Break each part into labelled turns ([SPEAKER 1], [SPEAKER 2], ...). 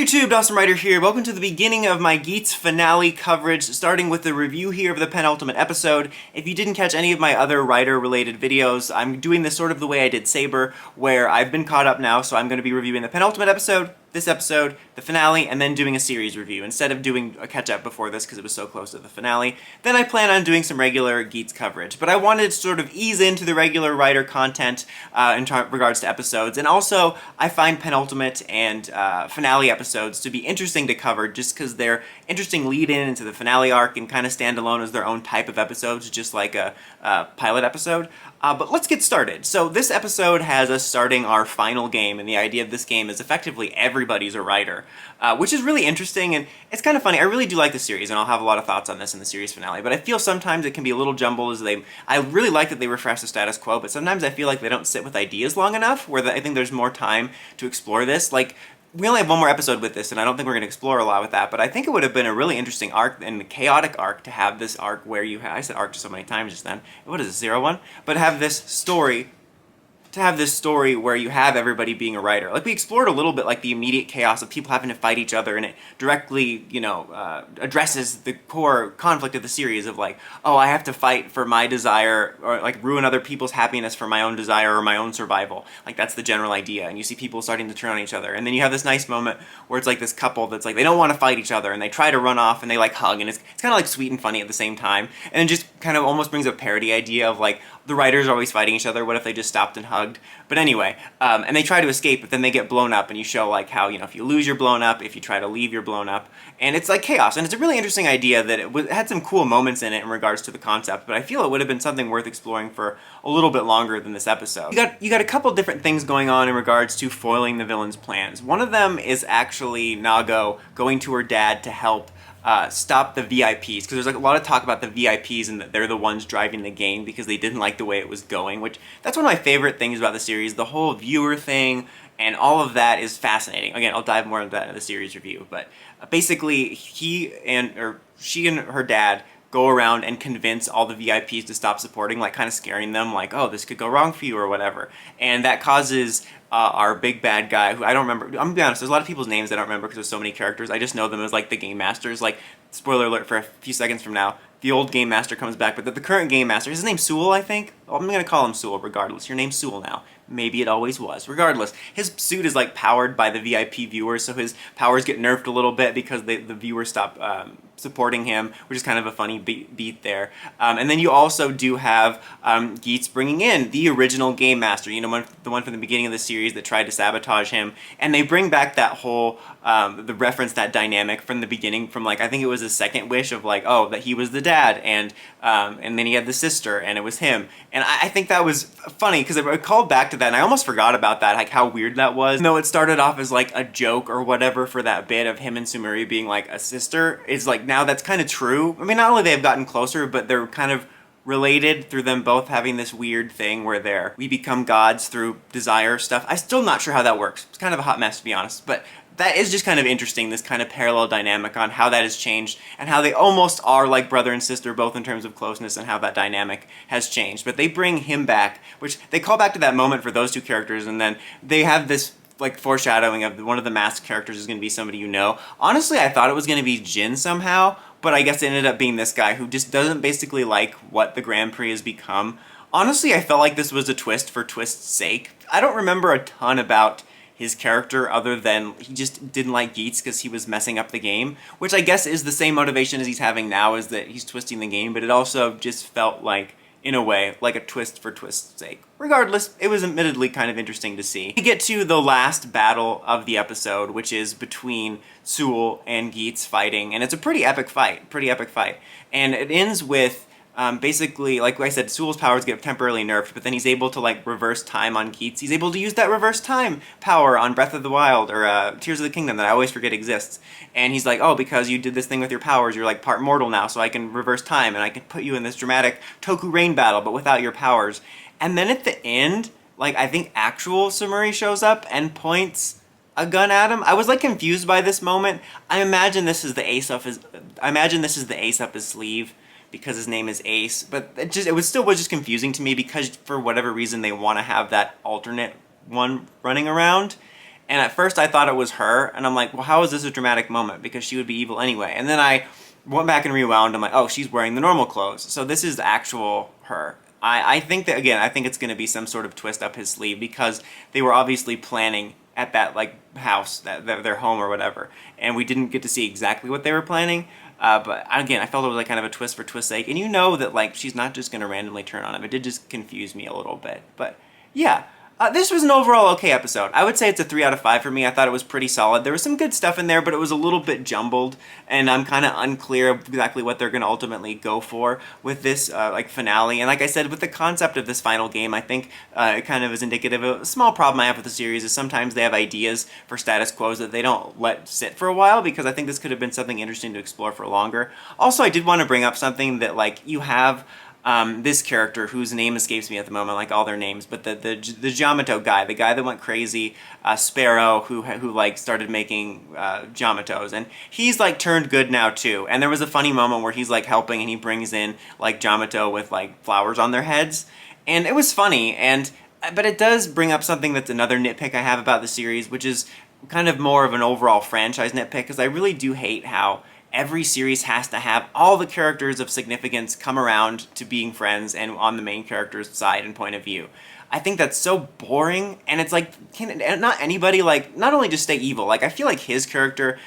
[SPEAKER 1] YouTube, Awesome Rider here. Welcome to the beginning of my Geats finale coverage, starting with the review here of the penultimate episode. If you didn't catch any of my other Rider-related videos, I'm doing this sort of the way I did Saber, where I've been caught up now, so I'm going to be reviewing the penultimate episode, this episode, the finale, and then doing a series review, instead of doing a catch-up before this because it was so close to the finale. Then I plan on doing some regular Geats coverage, but I wanted to sort of ease into the regular Rider content in regards to episodes, and also I find penultimate and finale episodes to be interesting to cover just because they're interesting lead-in into the finale arc and kind of stand alone as their own type of episodes, just like a pilot episode. But let's get started. So this episode has us starting our final game, and the idea of this game is effectively everybody's a Rider, which is really interesting, and it's kind of funny. I really do like the series, and I'll have a lot of thoughts on this in the series finale, but I feel sometimes it can be a little jumbled as I really like that they refresh the status quo, but sometimes I feel like they don't sit with ideas long enough, where I think there's more time to explore this. Like, we only have one more episode with this, and I don't think we're going to explore a lot with that, but I think it would have been a really interesting arc and chaotic arc to have this arc where you have, I said arc so many times just then, what is it, 0-1? But have this story, where you have everybody being a Rider. Like, we explored a little bit, like, the immediate chaos of people having to fight each other, and it directly, you know, addresses the core conflict of the series of, like, oh, I have to fight for my desire, or, like, ruin other people's happiness for my own desire or my own survival. Like, that's the general idea, and you see people starting to turn on each other. And then you have this nice moment where it's, like, this couple that's, like, they don't want to fight each other, and they try to run off, and they, like, hug, and it's kind of, like, sweet and funny at the same time. And it just kind of almost brings a parody idea of, like, the Riders are always fighting each other, what if they just stopped and hugged? But anyway, and they try to escape, but then they get blown up, and you show, like, how, you know, if you lose, you're blown up, if you try to leave, you're blown up, and it's like chaos, and it's a really interesting idea that it had some cool moments in it in regards to the concept, but I feel it would have been something worth exploring for a little bit longer than this episode. You got a couple different things going on in regards to foiling the villain's plans. One of them is actually Nago going to her dad to help stop the VIPs, because there's like a lot of talk about the VIPs and that they're the ones driving the game because they didn't like the way it was going, which that's one of my favorite things about the series. The whole viewer thing and all of that is fascinating. Again, I'll dive more into that in the series review, but basically she and her dad go around and convince all the VIPs to stop supporting, like kind of scaring them, like, oh, this could go wrong for you or whatever. And that causes our big bad guy, who I don't remember, I'm gonna be honest, there's a lot of people's names I don't remember because there's so many characters. I just know them as like the Game Masters. Like, spoiler alert for a few seconds from now, the old Game Master comes back, but the current Game Master, his name's Sewell, I think? I'm gonna call him Sewell regardless. Your name's Sewell now. Maybe it always was. Regardless, his suit is like powered by the VIP viewers, so his powers get nerfed a little bit because the viewers stop supporting him, which is kind of a funny beat there. And then you also do have Geats bringing in the original Game Master, you know, the one from the beginning of the series that tried to sabotage him, and they bring back that whole, the reference, that dynamic from the beginning, from like, I think it was his second wish of like, oh, that he was the dad, and then he had the sister, and it was him. And I think that was funny, because I called back to that, and I almost forgot about that, like how weird that was. Though it started off as like a joke or whatever for that bit of him and Sumeri being like a sister, it's like now that's kind of true. I mean, not only they've gotten closer, but they're kind of related through them both having this weird thing where we become gods through desire stuff. I'm still not sure how that works. It's kind of a hot mess, to be honest, but that is just kind of interesting, this kind of parallel dynamic on how that has changed and how they almost are like brother and sister, both in terms of closeness and how that dynamic has changed. But they bring him back, which they call back to that moment for those two characters, and then they have this like foreshadowing of one of the masked characters is going to be somebody you know. Honestly, I thought it was going to be Jin somehow, but I guess it ended up being this guy who just doesn't basically like what the Grand Prix has become. Honestly, I felt like this was a twist for twist's sake. I don't remember a ton about his character other than he just didn't like Geats because he was messing up the game, which I guess is the same motivation as he's having now, is that he's twisting the game, but it also just felt like, in a way, like a twist for twist's sake. Regardless, it was admittedly kind of interesting to see. We get to the last battle of the episode, which is between Sewell and Geats fighting, and it's a pretty epic fight, and it ends with basically, like I said, Sewell's powers get temporarily nerfed, but then he's able to like reverse time on Geats. He's able to use that reverse time power on Breath of the Wild, or Tears of the Kingdom, that I always forget exists. And he's like, oh, because you did this thing with your powers, you're like part mortal now, so I can reverse time, and I can put you in this dramatic Toku Rain battle, but without your powers. And then at the end, like, I think actual Sumeri shows up and points a gun at him. I was like confused by this moment. I imagine this is the ace up his sleeve, because his name is Ace, but it still was just confusing to me because for whatever reason they want to have that alternate one running around. And at first I thought it was her, and I'm like, well, how is this a dramatic moment? Because she would be evil anyway. And then I went back and rewound. I'm like, oh, she's wearing the normal clothes. So this is the actual her. I think that, again, I think it's going to be some sort of twist up his sleeve because they were obviously planning at that like house, their home or whatever, and we didn't get to see exactly what they were planning. But again, I felt it was like kind of a twist for twist's sake, and you know that like she's not just going to randomly turn on him. It did just confuse me a little bit, but yeah. This was an overall okay episode. I would say it's a 3 out of 5 for me. I thought it was pretty solid. There was some good stuff in there, but it was a little bit jumbled, and I'm kind of unclear of exactly what they're going to ultimately go for with this like finale. And like I said, with the concept of this final game, I think it kind of is indicative of a small problem I have with the series is sometimes they have ideas for status quos that they don't let sit for a while, because I think this could have been something interesting to explore for longer. Also, I did want to bring up something that like you have this character whose name escapes me at the moment, like all their names, but the Yamato guy, the guy that went crazy, Sparrow, who like started making Yamatos, and he's like turned good now too. And there was a funny moment where he's like helping, and he brings in like Yamato with like flowers on their heads, and it was funny. And but it does bring up something that's another nitpick I have about the series, which is kind of more of an overall franchise nitpick, because I really do hate how every series has to have all the characters of significance come around to being friends and on the main character's side and point of view. I think that's so boring, and it's like, can not anybody, like, not only just stay evil, like, I feel like his character,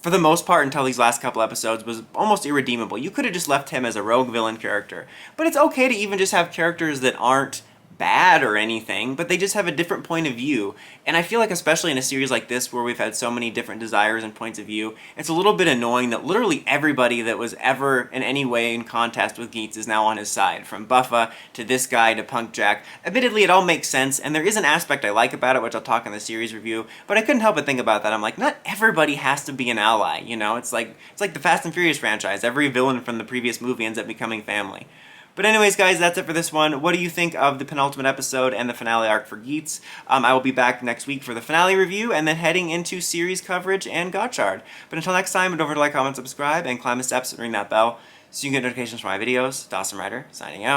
[SPEAKER 1] for the most part until these last couple episodes, was almost irredeemable. You could have just left him as a rogue villain character. But it's okay to even just have characters that aren't bad or anything, but they just have a different point of view. And I feel like, especially in a series like this where we've had so many different desires and points of view, it's a little bit annoying that literally everybody that was ever in any way in contest with Geats is now on his side, from Buffa to this guy to Punk Jack. Admittedly, it all makes sense, and there is an aspect I like about it, which I'll talk in the series review, but I couldn't help but think about that. I'm like, not everybody has to be an ally, you know? It's like the Fast and Furious franchise. Every villain from the previous movie ends up becoming family. But anyways, guys, that's it for this one. What do you think of the penultimate episode and the finale arc for Geats? I will be back next week for the finale review and then heading into series coverage and Gotchard. But until next time, don't forget to like, comment, subscribe, and climb the steps and ring that bell so you can get notifications for my videos. Dawson Rider, signing out.